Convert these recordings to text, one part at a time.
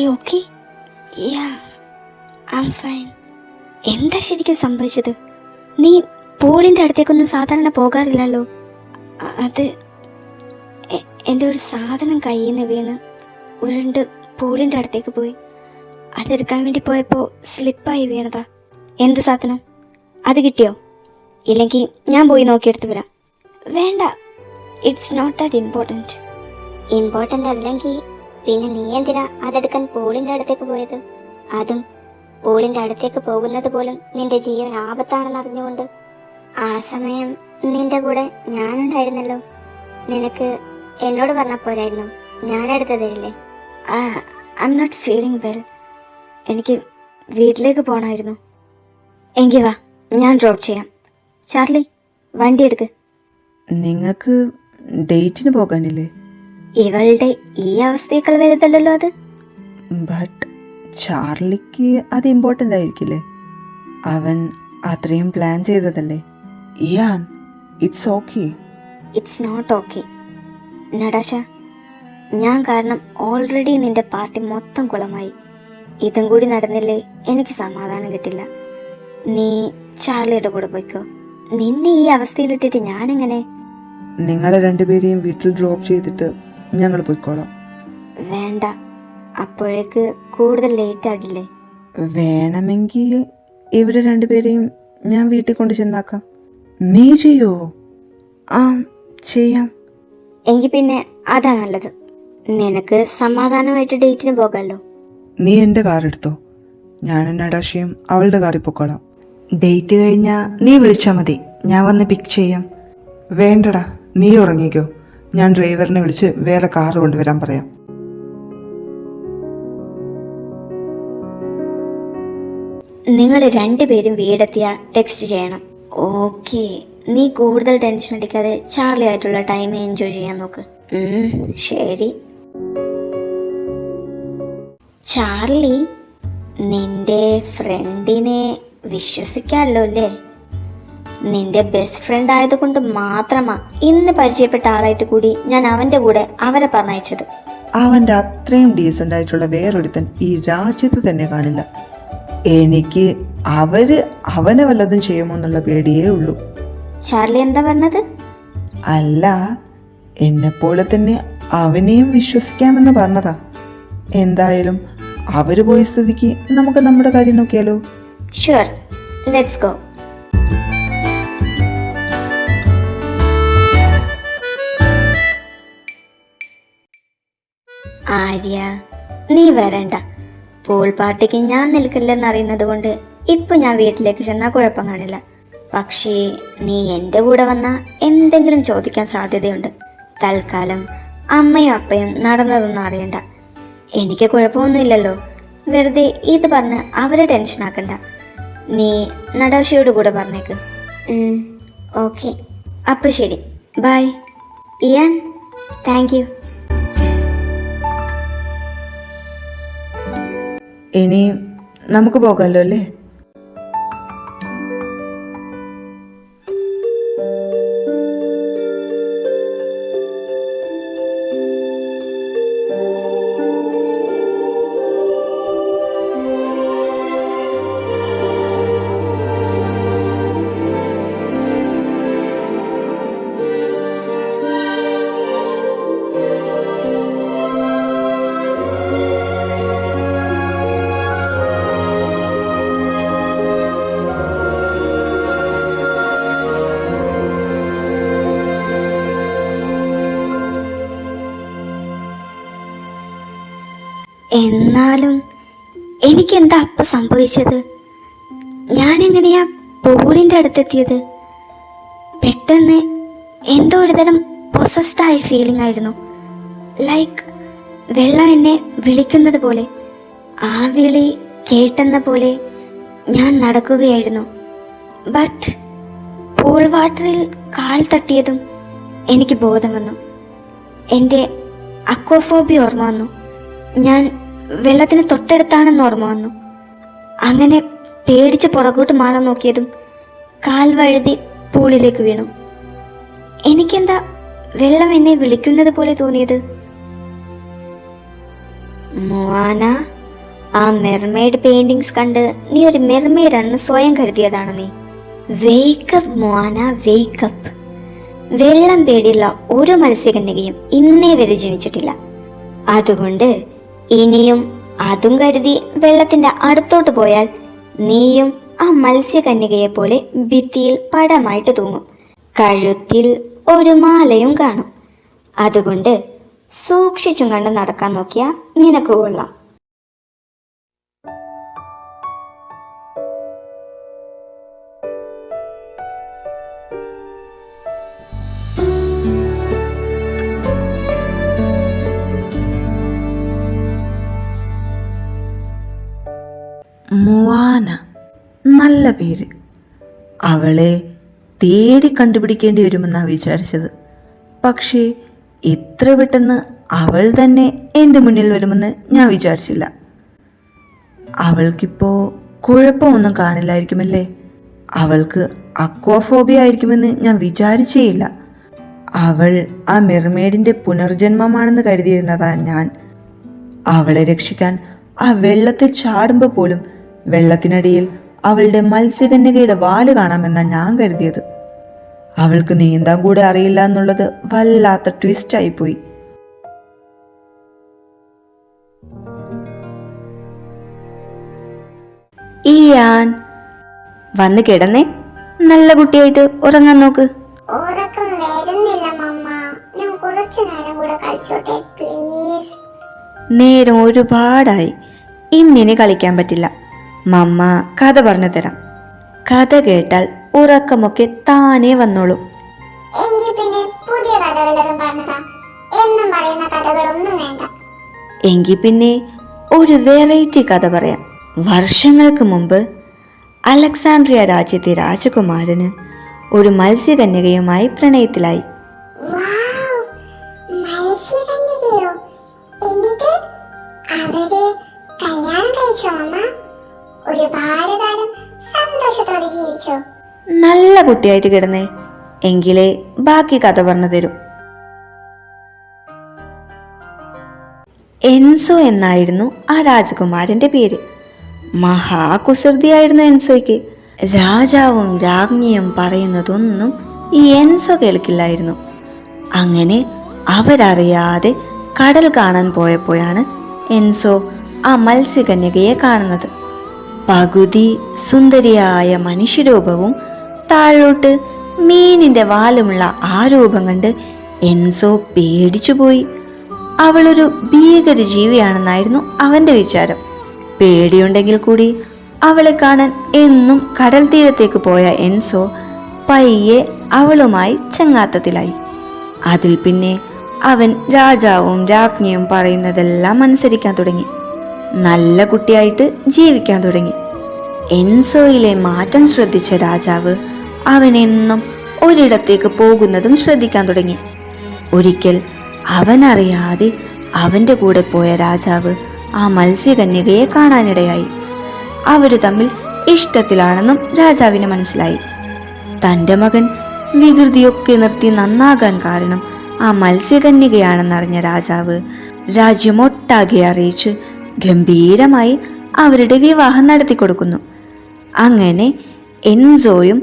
U okay? Yeah, I am fine. എന്താ ശരിക്കും സംഭവിച്ചത്? നീ പൂളിൻ്റെ അടുത്തേക്കൊന്നും സാധാരണ പോകാറില്ലല്ലോ. അത് എൻ്റെ ഒരു സാധനം കയ്യിൽ നിന്ന് വീണ് ഉരുണ്ട് പൂളിൻ്റെ അടുത്തേക്ക് പോയി. അതെടുക്കാൻ വേണ്ടി പോയപ്പോൾ സ്ലിപ്പായി വീണതാ. എന്ത് സാധനം? അത് കിട്ടിയോ? ഇല്ലെങ്കിൽ ഞാൻ പോയി നോക്കിയെടുത്ത് വരാം. വേണ്ട, it's not that important. Important അല്ലെങ്കിൽ പിന്നെ നീ എന്തിനാ അതെടുക്കാൻ പൂളിൻ്റെ അടുത്തേക്ക് പോയത്? അതും പൂളിൻ്റെ അടുത്തേക്ക് പോകുന്നത് പോലും നിന്റെ ജീവൻ ആപത്താണെന്ന് അറിഞ്ഞുകൊണ്ട്. ആ സമയം നിന്റെ കൂടെ ഞാനുണ്ടായിരുന്നല്ലോ. നിനക്ക് എന്നോട് പറഞ്ഞാൽ പോരായിരുന്നു? ഞാനെടുത്ത് തരില്ലേ? I am not feeling well. എനിക്ക് വീട്ടിലേക്ക് പോകണമായിരുന്നു. എങ്കിൽ വാ, ഞാൻ ഡ്രോപ്പ് ചെയ്യാം. ചാർലി, വണ്ടി എടുക്ക്. നിങ്ങൾക്ക് ഡേറ്റിന് പോകാനില്ലേ? ഇവളുടെ ഈ അവസ്ഥയേക്കാൾ വലുതല്ലല്ലോ അത്. ബട്ട് ചാർലിക്ക് അത് ഇമ്പോർട്ടൻ്റ് ആയിരിക്കില്ലേ? അവൻ അത്രയും പ്ലാൻ ചെയ്തതല്ലേ? Yeah, it's okay. It's not okay Natasha. ഞാൻ കാരണം ഓൾറെഡി നിന്റെ പാർട്ടി മൊത്തം കുളമായി. ഇതും കൂടി നടന്നില്ലേ എനിക്ക് സമാധാനം കിട്ടില്ല. നീ ചാർലിയുടെ കൂടെ പോയിക്കോ. നിന്നെ ഈ അവസ്ഥയിലിട്ടിട്ട് ഞാനെങ്ങനെ? നിങ്ങളെ രണ്ടുപേരെയും വീട്ടിൽ ഡ്രോപ്പ് ചെയ്തിട്ട് ഞങ്ങൾ പോയിക്കോളാം. വേണ്ട, അപ്പോഴേക്ക് കൂടുതൽ ലേറ്റ് ആകില്ലേ? വേണമെങ്കിൽ ഇവിടെ രണ്ടുപേരെയും ഞാൻ വീട്ടിൽ കൊണ്ട് ചെന്നാക്കാം. നീ ചെയ്യോ? ആ, ചെയ്യാം. എങ്കിൽ പിന്നെ അതാ നല്ലത്. നിനക്ക് സമാധാനമായിട്ട് ഡേറ്റിന് പോകാമല്ലോ. നീ എൻ്റെ കാർ എടുത്തോ, ഞാനും നടാശയും അവളുടെ കാറിൽ പൊക്കോളാം. ഡേറ്റ് കഴിഞ്ഞാൽ നീ വിളിച്ചാൽ മതി, ഞാൻ വന്ന് പിക്ക് ചെയ്യാം. വേണ്ടടാ, നീ ഉറങ്ങിക്കോ. ഞാൻ ഡ്രൈവറിനെ വിളിച്ച് വേറെ കാർ കൊണ്ടുവരാൻ പറയാം. നിങ്ങൾ രണ്ടുപേരും വീടെത്തിയാൽ ടെക്സ്റ്റ് ചെയ്യണം. ഓക്കെ, നീ കൂടുതൽ ടെൻഷൻ അടിക്കാതെ ചാർലി ആയിട്ടുള്ള ടൈം എൻജോയ് ചെയ്യാൻ നോക്ക്. ശരി. ചാർലി, നിന്റെ ഫ്രണ്ടിനെ വിശ്വസിക്കാമല്ലോ അല്ലേ? നിന്റെ ബെസ്റ്റ് ഫ്രണ്ട് ആയതുകൊണ്ട് മാത്രമാ ഇന്ന് പരിചയപ്പെട്ട ആളായിട്ട് കൂടി ഞാൻ അവൻ്റെ കൂടെ അവരെ പറഞ്ഞയച്ചത്. അവൻ്റെ അത്രയും ഡീസൻ്റ് ആയിട്ടുള്ള വേറൊരുത്തൻ ഈ രാജ്യത്ത് തന്നെ കാണില്ല. എനിക്ക് അവനെ വല്ലതും ചെയ്യുമോ എന്നുള്ള പേടിയേ ഉള്ളൂ. ചാർലി എന്താ പറഞ്ഞത്? അല്ല, എന്നെപ്പോലെ തന്നെ അവനെയും വിശ്വസിക്കാമെന്ന് പറഞ്ഞതാ. എന്തായാലും അവര് പോയ സ്ഥിതിക്ക് നമുക്ക് നമ്മുടെ കാര്യം നോക്കിയാലോ? Sure, let's go. ആര്യ, നീ വരണ്ട. പൂൾ പാർട്ടിക്ക് ഞാൻ നിൽക്കില്ലെന്നറിയുന്നത് കൊണ്ട് ഇപ്പൊ ഞാൻ വീട്ടിലേക്ക് ചെന്നാൽ കുഴപ്പം കാണില്ല. പക്ഷേ നീ എൻ്റെ കൂടെ വന്നാൽ എന്തെങ്കിലും ചോദിക്കാൻ സാധ്യതയുണ്ട്. തൽക്കാലം അമ്മയും അപ്പയും നടന്നതൊന്നും അറിയണ്ട. എനിക്ക് കുഴപ്പമൊന്നുമില്ലല്ലോ. വെറുതെ ഇത് പറഞ്ഞ് അവരെ ടെൻഷനാക്കണ്ട. നീ നടാഷിയോട് കൂടെ പറഞ്ഞേക്ക്. ഓക്കെ, അപ്പോൾ ശരി, ബൈ. Ian, thank you. ഇനി നമുക്ക് പോകാമല്ലോ അല്ലേ? എന്നാലും എനിക്കെന്താ അപ്പം സംഭവിച്ചത്? ഞാനെങ്ങനെയാ പൂളിൻ്റെ അടുത്തെത്തിയത്? പെട്ടെന്ന് എന്തോ ഒരുതരം പൊസസ്ഡായ ഫീലിംഗ് ആയിരുന്നു. ലൈക്ക് വെള്ളം എന്നെ വിളിക്കുന്നത് പോലെ. ആ വിളി കേട്ടെന്ന പോലെ ഞാൻ നടക്കുകയായിരുന്നു. ബട്ട് പൂൾ വാട്ടറിൽ കാൽ തട്ടിയതും എനിക്ക് ബോധം വന്നു. എൻ്റെ അക്വാഫോബിയ ഓർമ്മ വന്നു. ഞാൻ വെള്ളത്തിന് തൊട്ടടുത്താണെന്ന് ഓർമ്മ വന്നു. അങ്ങനെ പേടിച്ച് പുറകോട്ട് മാറാൻ നോക്കിയതും കാൽ വഴുതി പൂളിലേക്ക് വീണു. എനിക്കെന്താ വെള്ളം എന്നെ വിളിക്കുന്നത് പോലെ തോന്നിയത്? മോന, ആ മെർമെയ്ഡ് പെയിന്റിങ്സ് കണ്ട് നീ ഒരു മെർമെയ്ഡാണെന്ന് സ്വയം കരുതിയതാണ് നീ. വേക്കപ്പ് മോന, വേക്കപ്പ്. വെള്ളം പേടിയുള്ള ഒരു മത്സ്യകന്യകയും ഇന്നേ വരെ ജനിച്ചിട്ടില്ല. അതുകൊണ്ട് ഇനിയും അതും കരുതി വെള്ളത്തിന്റെ അടുത്തോട്ട് പോയാൽ നീയും ആ മത്സ്യകന്യകയെ പോലെ ഭിത്തിയിൽ പടമായിട്ട് തൂങ്ങും. കഴുത്തിൽ ഒരു മാലയും കാണും. അതുകൊണ്ട് സൂക്ഷിച്ചും കണ്ട് നടക്കാൻ നോക്കിയാ നിനക്ക് കൊള്ളാം. മുവാന, നല്ല പേര്. അവളെ തേടി കണ്ടുപിടിക്കേണ്ടി വരുമെന്നാണ് വിചാരിച്ചത്. പക്ഷേ ഇത്ര പെട്ടെന്ന് അവൾ തന്നെ എൻ്റെ മുന്നിൽ വരുമെന്ന് ഞാൻ വിചാരിച്ചില്ല. അവൾക്കിപ്പോൾ കുഴപ്പമൊന്നും കാണില്ലായിരിക്കുമല്ലേ? അവൾക്ക് അക്വാഫോബിയ ആയിരിക്കുമെന്ന് ഞാൻ വിചാരിച്ചേയില്ല. അവൾ ആ മെർമെയ്ഡിൻ്റെ പുനർജന്മമാണെന്ന് കരുതിയിരുന്നതാ ഞാൻ. അവളെ രക്ഷിക്കാൻ ആ വെള്ളത്തിൽ ചാടുമ്പോൾ പോലും വെള്ളത്തിനടിയിൽ അവളുടെ മത്സ്യകന്യകയുടെ വാല് കാണാമെന്നാ ഞാൻ കരുതിയത്. അവൾക്ക് നീന്താൻ കൂടെ അറിയില്ല എന്നുള്ളത് വല്ലാത്ത ട്വിസ്റ്റ് ആയിപ്പോയി. ഇയാൻ, വന്ന് കിടന്നേ. നല്ല കുട്ടിയായിട്ട് ഉറങ്ങാൻ നോക്ക്. ഉറക്കം വരുന്നില്ല മമ്മ, ഞാൻ കുറച്ചു നേരം കൂടെ കളിച്ചോട്ടെ പ്ലീസ്. നേരം ഒരുപാടായി, ഇന്നിനി കളിക്കാൻ പറ്റില്ല. മമ്മ കഥ പറഞ്ഞു തരാം. കഥ കേട്ടാൽ ഉറക്കമൊക്കെ താനേ വന്നോളൂ. എങ്കിൽ പിന്നെ പുതിയ കഥ വല്ലതും പറഞ്ഞതാ. എന്നും പറയുന്ന കഥകളൊന്നും വേണ്ട. എങ്കിൽ പിന്നെ ഒരു വെറൈറ്റി കഥ പറയാം. വർഷങ്ങൾക്ക് മുമ്പ് അലക്സാണ്ട്രിയ രാജ്യത്തെ രാജകുമാരന് ഒരു മത്സ്യകന്യകയുമായി പ്രണയത്തിലായി. വൗ, മത്സ്യകന്യകയോ? എന്നിട്ട് അവര് കല്യാണം കഴിച്ചോ അമ്മ? ഒരുപാട് കാലം സന്തോഷത്തോടെ ജീവിച്ചോ? നല്ല കുട്ടിയായിട്ട് കിടന്നേ, എങ്കിലേ ബാക്കി കഥ പറഞ്ഞു തരൂ. എൻസോ എന്നായിരുന്നു ആ രാജകുമാരന്റെ പേര്. മഹാകുസൃതിയായിരുന്നു എൻസോയ്ക്ക്. രാജാവും രാജ്ഞിയും പറയുന്നതൊന്നും ഈ എൻസോ കേൾക്കില്ലായിരുന്നു. അങ്ങനെ അവരറിയാതെ കടൽ കാണാൻ പോയപ്പോഴാണ് എൻസോ ആ മത്സ്യകന്യകയെ കാണുന്നത്. പകുതി സുന്ദരിയായ മനുഷ്യരൂപവും താഴോട്ട് മീനിന്റെ വാലുമുള്ള ആ രൂപം കണ്ട് എൻസോ പേടിച്ചുപോയി. അവളൊരു ഭീകര ജീവിയാണെന്നായിരുന്നു അവന്റെ വിചാരം. പേടിയുണ്ടെങ്കിൽ കൂടി അവളെ കാണാൻ എന്നും കടൽ തീരത്തേക്ക് പോയ എൻസോ പയ്യെ അവളുമായി ചങ്ങാത്തത്തിലായി. അതിൽ പിന്നെ അവൻ രാജാവും രാജ്ഞിയും പറയുന്നതെല്ലാം അനുസരിക്കാൻ തുടങ്ങി. നല്ല കുട്ടിയായിട്ട് ജീവിക്കാൻ തുടങ്ങി. എൻസോയിലെ മാറ്റം ശ്രദ്ധിച്ച രാജാവ് അവനെന്നും ഒരിടത്തേക്ക് പോകുന്നതും ശ്രദ്ധിക്കാൻ തുടങ്ങി. ഒരിക്കൽ അവനറിയാതെ അവന്റെ കൂടെ പോയ രാജാവ് ആ മത്സ്യകന്യകയെ കാണാനിടയായി. അവര് തമ്മിൽ ഇഷ്ടത്തിലാണെന്നും രാജാവിന് മനസ്സിലായി. തന്റെ മകൻ വികൃതിയൊക്കെ നിർത്തി നന്നാകാൻ കാരണം ആ മത്സ്യകന്യകയാണെന്നറിഞ്ഞ രാജാവ് രാജ്യമൊട്ടാകെ അറിയിച്ച് ഗംഭീരമായി അവരുടെ വിവാഹം നടത്തിക്കൊടുക്കുന്നു. അങ്ങനെ എൻസോയും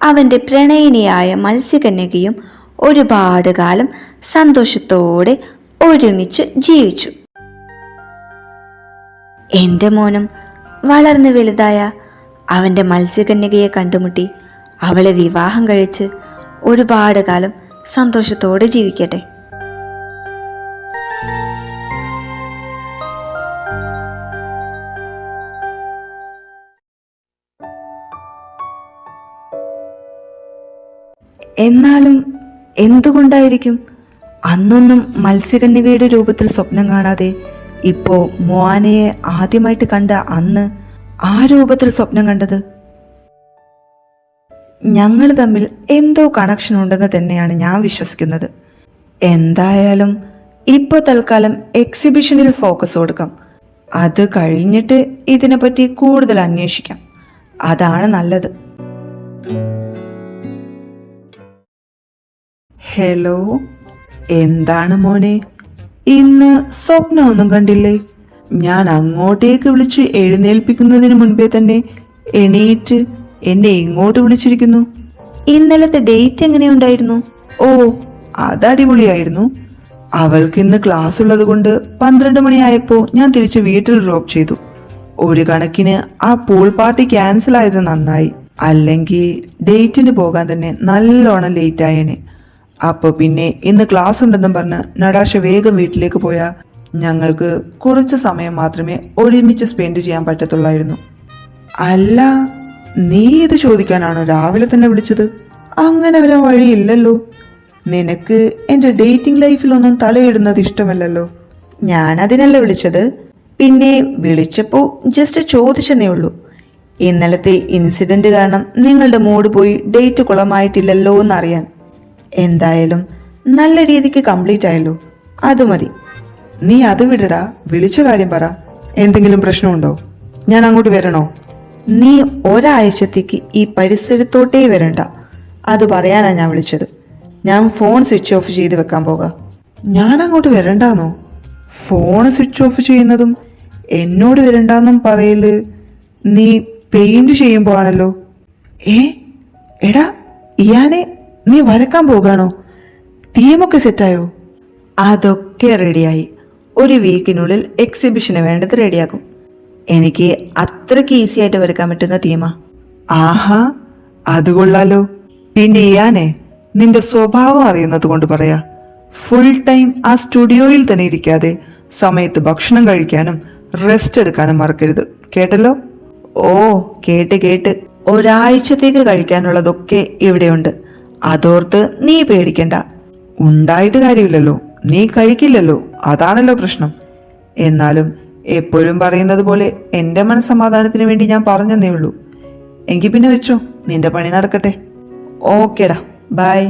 അവന്റെ പ്രണയിനിയായ മത്സ്യകന്യകയും ഒരുപാട് കാലം സന്തോഷത്തോടെ ഒരുമിച്ച് ജീവിച്ചു. എൻ്റെ മോനും വളർന്നു വലുതായ അവൻ്റെ മത്സ്യകന്യകയെ കണ്ടുമുട്ടി അവളെ വിവാഹം കഴിച്ച് ഒരുപാട് കാലം സന്തോഷത്തോടെ ജീവിക്കട്ടെ. എന്നാലും എന്തുകൊണ്ടായിരിക്കും അന്നൊന്നും മത്സ്യകന്യകയുടെ രൂപത്തിൽ സ്വപ്നം കാണാതെ ഇപ്പോ മോനയെ ആദ്യമായിട്ട് കണ്ട അന്ന് ആ രൂപത്തിൽ സ്വപ്നം കണ്ടത്? ഞങ്ങൾ തമ്മിൽ എന്തോ കണക്ഷൻ ഉണ്ടെന്ന് തന്നെയാണ് ഞാൻ വിശ്വസിക്കുന്നത്. എന്തായാലും ഇപ്പോൾ തൽക്കാലം എക്സിബിഷനിൽ ഫോക്കസ് കൊടുക്കാം. അത് കഴിഞ്ഞിട്ട് ഇതിനെപ്പറ്റി കൂടുതൽ അന്വേഷിക്കാം. അതാണ് നല്ലത്. ഹലോ, എന്താണ് മോനെ, ഇന്ന് സ്വപ്നമൊന്നും കണ്ടില്ലേ? ഞാൻ അങ്ങോട്ടേക്ക് വിളിച്ച് എഴുന്നേൽപ്പിക്കുന്നതിന് മുൻപേ തന്നെ എണീറ്റ് എന്നെ ഇങ്ങോട്ട് വിളിച്ചിരിക്കുന്നു. ഇന്നലത്തെ ഡേറ്റ് എങ്ങനെയുണ്ടായിരുന്നു? ഓ, അത് അടിപൊളിയായിരുന്നു. അവൾക്ക് ഇന്ന് ക്ലാസ് ഉള്ളത് കൊണ്ട് 12 മണിയായപ്പോൾ ഞാൻ തിരിച്ച് വീട്ടിൽ ഡ്രോപ്പ് ചെയ്തു. ഒരു കണക്കിന് ആ പൂൾ പാർട്ടി ക്യാൻസൽ ആയത് നന്നായി, അല്ലെങ്കിൽ ഡേറ്റിന് പോകാൻ തന്നെ നല്ലോണം ലേറ്റ് ആയേനെ. അപ്പൊ പിന്നെ ഇന്ന് ക്ലാസ് ഉണ്ടെന്നും പറഞ്ഞ് നടാശ വേഗം വീട്ടിലേക്ക് പോയാൽ ഞങ്ങൾക്ക് കുറച്ച് സമയം മാത്രമേ ഒരുമിച്ച് സ്പെൻഡ് ചെയ്യാൻ പറ്റത്തുള്ളായിരുന്നു. അല്ല, നീ ഇത് ചോദിക്കാനാണോ രാവിലെ തന്നെ വിളിച്ചത്? അങ്ങനെ വരാൻ വഴിയില്ലല്ലോ. നിനക്ക് എൻ്റെ ഡേറ്റിംഗ് ലൈഫിലൊന്നും തലയിടുന്നത് ഇഷ്ടമല്ലല്ലോ. ഞാനതിനല്ല വിളിച്ചത്. പിന്നെ വിളിച്ചപ്പോൾ ജസ്റ്റ് ചോദിച്ചെന്നേ ഉള്ളൂ. ഇന്നലത്തെ ഇൻസിഡന്റ് കാരണം നിങ്ങളുടെ മൂഡ് പോയി ഡേറ്റ് കുളമായിട്ടില്ലല്ലോ എന്നറിയാൻ. എന്തായാലും നല്ല രീതിക്ക് കംപ്ലീറ്റ് ആയല്ലോ, അത് മതി. നീ അത് വിടടാ, വിളിച്ച കാര്യം പറ. എന്തെങ്കിലും പ്രശ്നമുണ്ടോ? ഞാൻ അങ്ങോട്ട് വരണോ? നീ ഒരാഴ്ചത്തേക്ക് ഈ പരിസരത്തോട്ടേ വരണ്ട, അത് പറയാനാ ഞാൻ വിളിച്ചത്. ഞാൻ ഫോൺ സ്വിച്ച് ഓഫ് ചെയ്ത് വെക്കാൻ പോകാം. ഞാൻ അങ്ങോട്ട് വരണ്ടാന്നോ? ഫോൺ സ്വിച്ച് ഓഫ് ചെയ്യുന്നതും എന്നോട് വരണ്ടെന്നും പറയല് നീ പെയിന്റ് ചെയ്യുമ്പോ ആണല്ലോ. എടാ ഇയാനെ, നീ വരക്കാൻ പോകാണോ? തീമൊക്കെ സെറ്റായോ? അതൊക്കെ റെഡിയായി. ഒരു വീക്കിനുള്ളിൽ എക്സിബിഷന് വേണ്ടത് റെഡിയാക്കും. എനിക്ക് അത്രയ്ക്ക് ഈസി ആയിട്ട് വരക്കാൻ പറ്റുന്ന തീമാ. ആഹാ, അത് കൊള്ളാലോ. പിന്നെ ഇയാനെ, നിന്റെ സ്വഭാവം അറിയുന്നത് കൊണ്ട് പറയാ, ഫുൾ ടൈം ആ സ്റ്റുഡിയോയിൽ തന്നെ ഇരിക്കാതെ സമയത്ത് ഭക്ഷണം കഴിക്കാനും റെസ്റ്റ് എടുക്കാനും മറക്കരുത്, കേട്ടല്ലോ? ഓ, കേട്ട്. ഒരാഴ്ചത്തേക്ക് കഴിക്കാനുള്ളതൊക്കെ ഇവിടെയുണ്ട്, അതോർത്ത് നീ പേടിക്കണ്ട. ഉണ്ടായിട്ട് കാര്യമില്ലല്ലോ, നീ കഴിക്കില്ലല്ലോ, അതാണല്ലോ പ്രശ്നം. എന്നാലും എപ്പോഴും പറയുന്നത് പോലെ എൻ്റെ മനസ്സമാധാനത്തിന് വേണ്ടി ഞാൻ പറഞ്ഞതേ ഉള്ളൂ. എങ്കിൽ പിന്നെ വെച്ചോ, നിന്റെ പണി നടക്കട്ടെ. ഓക്കേടാ, ബൈ.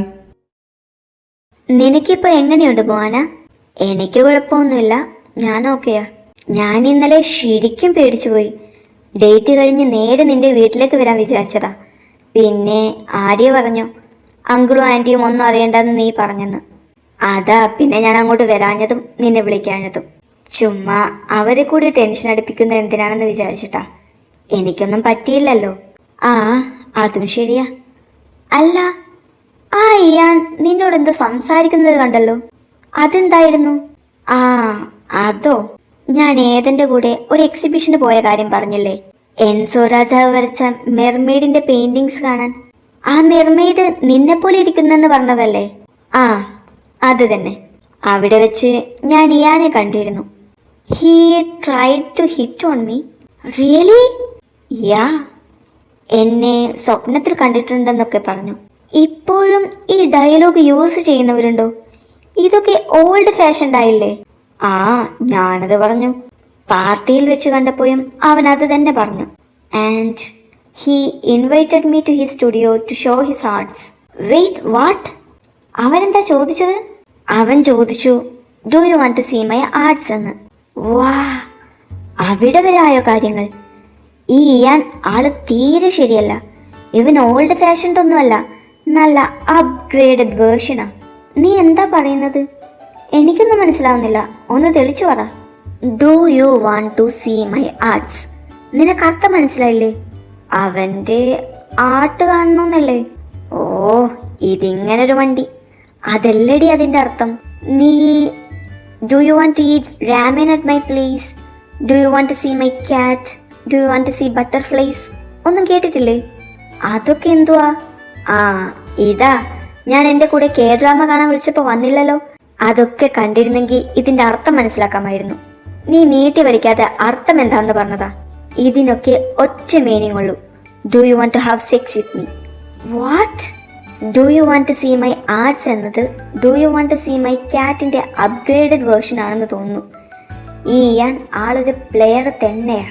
നിനക്കിപ്പോ എങ്ങനെയുണ്ട് മോന? എനിക്ക് കുഴപ്പമൊന്നുമില്ല, ഞാൻ ഓക്കെയാ. ഞാൻ ഇന്നലെ ശരിക്കും പേടിച്ചുപോയി. ഡേറ്റ് കഴിഞ്ഞ് നേരെ നിന്റെ വീട്ടിലേക്ക് വരാൻ വിചാരിച്ചതാ. പിന്നെ ആര്യ പറഞ്ഞു അങ്കിളും ആൻറ്റിയും ഒന്നും അറിയണ്ടെന്ന് നീ പറഞ്ഞെന്ന്. അതാ പിന്നെ ഞാൻ അങ്ങോട്ട് വരാഞ്ഞതും നിന്നെ വിളിക്കാഞ്ഞതും. ചുമ്മാ അവരെ കൂടി ടെൻഷൻ അടുപ്പിക്കുന്നത് എന്തിനാണെന്ന് വിചാരിച്ചിട്ടാ. എനിക്കൊന്നും പറ്റിയില്ലല്ലോ. ആ, അതും ശരിയാ. അല്ല, ആ ഇയാൻ നിന്നോടെന്തോ സംസാരിക്കുന്നത് കണ്ടല്ലോ, അതെന്തായിരുന്നു? ആ അതോ, ഞാൻ ഏതന്റെ കൂടെ ഒരു എക്സിബിഷന് പോയ കാര്യം പറഞ്ഞില്ലേ, എൻസോ രാജാവ് വരച്ച മെർമെയ്ഡിന്റെ പെയിന്റിങ്സ് കാണാൻ. ആ മെർമെയ്ഡ് നിന്നെപ്പോലെ ഇരിക്കുന്നെന്ന് പറഞ്ഞതല്ലേ? ആ അത് തന്നെ. അവിടെ വെച്ച് ഞാൻ ഇയാനെ കണ്ടിരുന്നു. He tried to hit on me. Really? Yeah, എന്നെ സ്വപ്നത്തിൽ കണ്ടിട്ടുണ്ടെന്നൊക്കെ പറഞ്ഞു. ഇപ്പോഴും ഈ ഡയലോഗ് യൂസ് ചെയ്യുന്നവരുണ്ടോ? ഇതൊക്കെ ഓൾഡ് ഫാഷൻഡ് ആയില്ലേ? ആ, ഞാനത് പറഞ്ഞു. പാർട്ടിയിൽ വെച്ച് കണ്ടപ്പോഴും അവൻ അത് തന്നെ പറഞ്ഞു. And he invited me to his studio to show his arts. Wait, what? അവനെന്താ ചോദിച്ചത്? അവൻ ചോദിച്ചു, do you want to see my arts എന്ന്. വാ, അവിടെ വരെ ആയോ കാര്യങ്ങൾ? ഈ ഇയാൻ ആള് തീരെ ശരിയല്ല. ഇവൻ ഓൾഡ് ഫാഷൻഡ് ഒന്നുമല്ല, നല്ല അപ്ഗ്രേഡഡ് വേർഷനാ. നീ എന്താ പറയുന്നത്? എനിക്കൊന്നും മനസ്സിലാവുന്നില്ല, ഒന്ന് തെളിച്ചു പറ. Do you want to see my arts? നിനക്ക് അർത്ഥം മനസ്സിലായില്ലേ? അവൻ്റെ ആർട്ട് കാണണമെന്നല്ലേ? ഓ, ഇതിങ്ങനൊരു വണ്ടി, അതല്ലടി അതിൻ്റെ അർത്ഥം. നീ do you want to eat ramen at my place? Do you want to see my cat? Do you want to see butterflies? ഒന്നും കേട്ടിട്ടില്ലേ? അതൊക്കെ എന്തുവാ? ആ, ഇതാ ഞാൻ എൻ്റെ കൂടെ ഡ്രാമ കാണാൻ വിളിച്ചപ്പോൾ വന്നില്ലല്ലോ. അതൊക്കെ കണ്ടിരുന്നെങ്കിൽ ഇതിൻ്റെ അർത്ഥം മനസ്സിലാക്കാമായിരുന്നു. നീ നീട്ടി വലിക്കാതെ അർത്ഥം എന്താണെന്ന് പറഞ്ഞതാ. ഇതിനൊക്കെ ഒറ്റ മീനിങ് ഉള്ളൂ. Do you want to have sex with me? What? Do you want to see my arts എന്നത് do you want to see my ക്യാറ്റിൻ്റെ അപ്ഗ്രേഡഡ് വേർഷൻ ആണെന്ന് തോന്നുന്നു. ഈ ഇയാൻ ആളൊരു പ്ലെയർ തന്നെയാ.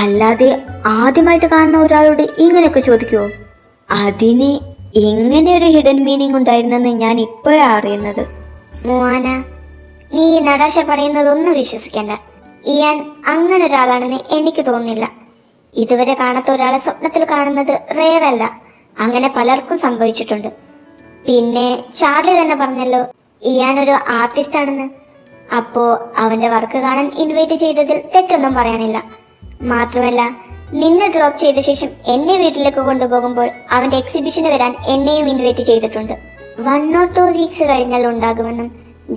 അല്ലാതെ ആദ്യമായിട്ട് കാണുന്ന ഒരാളോട് ഇങ്ങനെയൊക്കെ ചോദിക്കുമോ? അതിന് ഇങ്ങനെ ഒരു ഹിഡൻ മീനിങ് ഉണ്ടായിരുന്നെന്ന് ഞാൻ ഇപ്പോഴാണ് അറിയുന്നത്. മോന, നീ നടാശ പറയുന്നതൊന്നും വിശ്വസിക്കണ്ട. ഇയാൻ അങ്ങനെ ഒരാളാണെന്ന് എനിക്ക് തോന്നുന്നില്ല. ഇതുവരെ കാണാത്ത ഒരാളെ സ്വപ്നത്തിൽ കാണുന്നത് റെയർ അല്ല. അങ്ങനെ പലർക്കും സംഭവിച്ചിട്ടുണ്ട്. പിന്നെ ചാർലി തന്നെ പറഞ്ഞല്ലോ ഇയാൻ ഒരു ആർട്ടിസ്റ്റ് ആണെന്ന്. അപ്പോ അവന്റെ വർക്ക് കാണാൻ ഇൻവൈറ്റ് ചെയ്തതിൽ തെറ്റൊന്നും പറയാനില്ല. മാത്രമല്ല, നിന്നെ ഡ്രോപ്പ് ചെയ്ത ശേഷം എന്നെ വീട്ടിലേക്ക് കൊണ്ടുപോകുമ്പോൾ അവന്റെ എക്സിബിഷന് വരാൻ എന്നെയും ഇൻവൈറ്റ് ചെയ്തിട്ടുണ്ട്. 1 or 2 വീക്സ് കഴിഞ്ഞാൽ ഉണ്ടാകുമെന്നും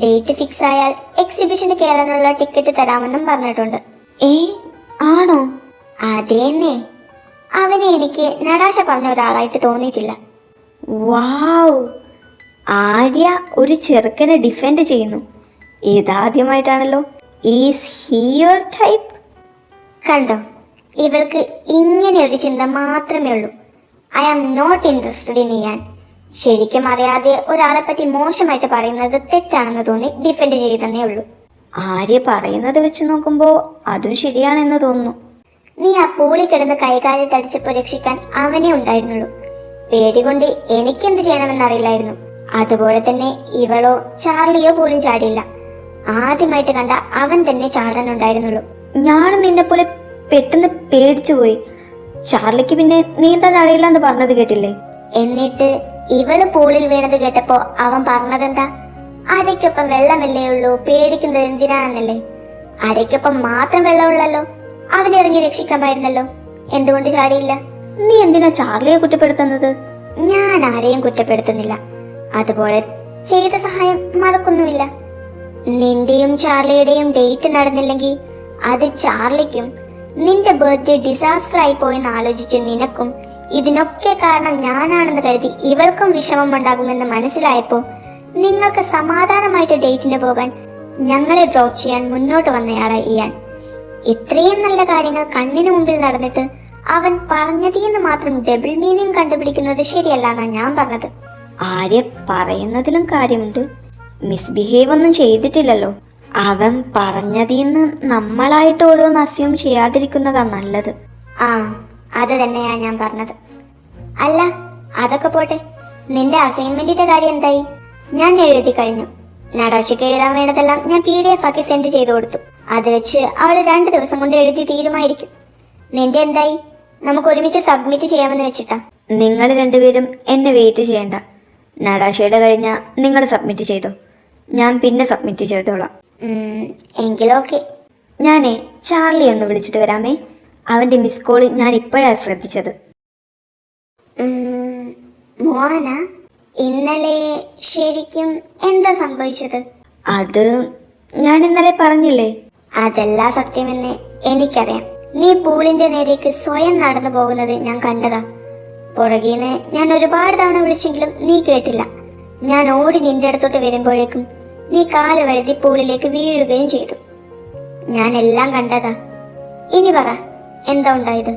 ഡേറ്റ് ഫിക്സ് ആയാൽ എക്സിബിഷന് കയറാനുള്ള ടിക്കറ്റ് തരാമെന്നും പറഞ്ഞിട്ടുണ്ട്. ആണോ? അതേന്നെ. അവനെ എനിക്ക് നടാശ പറഞ്ഞ ഒരാളായിട്ട് തോന്നിയിട്ടില്ല. വാവ്, ആര്യ ഒരു ചെറുക്കനെ ഡിഫെൻഡ് ചെയ്യുന്നു. ഇതാദ്യമായിട്ടാണല്ലോ. Is he your type? കണ്ടോ, ഇവൾക്ക് ഇങ്ങനെ ഒരു ചിന്ത മാത്രമേ ഉള്ളൂ. I am not interested in Ian. ശരിക്കും അറിയാതെ ഒരാളെ പറ്റി മോശമായിട്ട് പറയുന്നത് തെറ്റാണെന്ന് തോന്നി ഡിഫെൻഡ് ചെയ്തെന്നേ ഉള്ളൂ. ആര്യ പറയുന്നത് വെച്ച് നോക്കുമ്പോൾ അതും ശരിയാണെന്ന് തോന്നുന്നു. നീ ആ പൂളി കിടന്ന് കൈകാലിട്ടടിച്ചപ്പോൾ രക്ഷിക്കാൻ അവനേ ഉണ്ടായിരുന്നുള്ളൂ. പേടികൊണ്ട് എനിക്കെന്ത് ചെയ്യണമെന്നറിയില്ലായിരുന്നു. അതുപോലെ തന്നെ ഇവളോ ചാർലിയോ പോലും ചാടിയില്ല. ആദ്യമായിട്ട് കണ്ട അവൻ തന്നെ ചാടാനുണ്ടായിരുന്നുള്ളൂ. ഞാനും നിന്നെ പോലെ പെട്ടെന്ന് പേടിച്ചു പോയി. ചാർലിക്ക് പിന്നെ നീന്താൻ അറിയില്ല എന്ന് പറഞ്ഞത് കേട്ടില്ലേ? എന്നിട്ട് ഇവള് പൂളിൽ വീണത് കേട്ടപ്പോ അവൻ പറഞ്ഞതെന്താ? അരയ്ക്കൊപ്പം വെള്ളമല്ലേ ഉള്ളൂ, പേടിക്കുന്നത് എന്തിനാണെന്നല്ലേ? അരയ്ക്കൊപ്പം മാത്രം വെള്ളമുള്ളല്ലോ, അവനിറങ്ങി രക്ഷിക്കാമായിരുന്നല്ലോ. എന്തുകൊണ്ട് ചാടിയില്ല? നീ എന്തിനാ ചാർലിയെ കുറ്റപ്പെടുത്തുന്നത്? ഞാൻ ആരെയും കുറ്റപ്പെടുത്തുന്നില്ല. അതുപോലെ ചെയ്ത സഹായം മറക്കൊന്നുമില്ല. നിന്റെയും ചാർലിയുടെയും ഡേറ്റ് നടന്നില്ലെങ്കിൽ അത് ചാർലിക്കും നിന്റെ ബർത്ത്ഡേ ഡിസാസ്റ്റർ ആയി പോയെന്ന് ആലോചിച്ച് നിനക്കും ഇതിനൊക്കെ കാരണം ഞാനാണെന്ന് കരുതി ഇവൾക്കും വിഷമം ഉണ്ടാകുമെന്ന് മനസ്സിലായപ്പോൾ നിങ്ങൾക്ക് സമാധാനമായിട്ട് ഡേറ്റിന് പോകാൻ ഞങ്ങളെ ഡ്രോപ്പ് ചെയ്യാൻ മുന്നോട്ട് വന്നയാളായി ഇയാൻ. ഇത്രയും നല്ല കാര്യങ്ങൾ കണ്ണിന് മുമ്പിൽ നടന്നിട്ട് അവൻ പറഞ്ഞതിന്ന് മാത്രം ഡബിൾ മീനിങ് കണ്ടുപിടിക്കുന്നത് ശരിയല്ല എന്നാ ഞാൻ പറഞ്ഞത്. ആര്യ പറയുന്നതിലും കാര്യമുണ്ട്. മിസ്ബിഹേവ് ഒന്നും ചെയ്തിട്ടില്ലല്ലോ. അവൻ പറഞ്ഞതിന്ന് നമ്മളായിട്ട് ഓരോന്ന് അസ്യൂം ചെയ്യാതിരിക്കുന്നതാ നല്ലത്. അത് തന്നെയാ ഞാൻ പറഞ്ഞത്. അല്ല, അതൊക്കെ പോട്ടെ, നിന്റെ അസൈൻമെന്റിന്റെ കാര്യം എന്തായി? ഞാൻ എഴുതി കഴിഞ്ഞു. നടാശയ്ക്ക് എഴുതാൻ വേണ്ടതെല്ലാം ഞാൻ PDF ആക്കി സെൻഡ് ചെയ്തു കൊടുത്തു. അത് വെച്ച് അവൾ 2 ദിവസം കൊണ്ട് എഴുതി തീരുമായിരിക്കും. നിന്റെ എന്തായി? നമുക്ക് ഒരുമിച്ച് സബ്മിറ്റ് ചെയ്യാമെന്ന് വെച്ചിട്ടാ. നിങ്ങൾ രണ്ടുപേരും എന്നെ വെയിറ്റ് ചെയ്യണ്ട. നടാശയുടെ കഴിഞ്ഞാ നിങ്ങൾ സബ്മിറ്റ് ചെയ്തോ, ഞാൻ പിന്നെ സബ്മിറ്റ് ചെയ്തോളാം. എങ്കിലോക്കെ. ഞാനേ ചാർലി ഒന്ന് വിളിച്ചിട്ട് വരാമേ. അവന്റെ മിസ് കോള് ഞാൻ ഇപ്പോഴാണ് ശ്രദ്ധിച്ചത്. മോന, ഇന്നലെ ശരിക്കും എന്താ സംഭവിച്ചത്? അത് ഞാൻ ഇന്നലെ പറഞ്ഞില്ലേ. അതല്ല സത്യമെന്ന് എനിക്കറിയാം. നീ പൂളിന്റെ നേരേക്ക് സ്വയം നടന്നു പോകുന്നത് ഞാൻ കണ്ടതാ. പുറകീന്ന് ഞാൻ ഒരുപാട് തവണ വിളിച്ചെങ്കിലും നീ കേട്ടില്ല. ഞാൻ ഓടി നിന്റെ അടുത്തോട്ട് വരുമ്പോഴേക്കും നീ കാല് വഴുതി പൂളിലേക്ക് വീഴുകയും ചെയ്തു. ഞാൻ എല്ലാം കണ്ടതാ. ഇനി പറ, എന്താ ഉണ്ടായത്?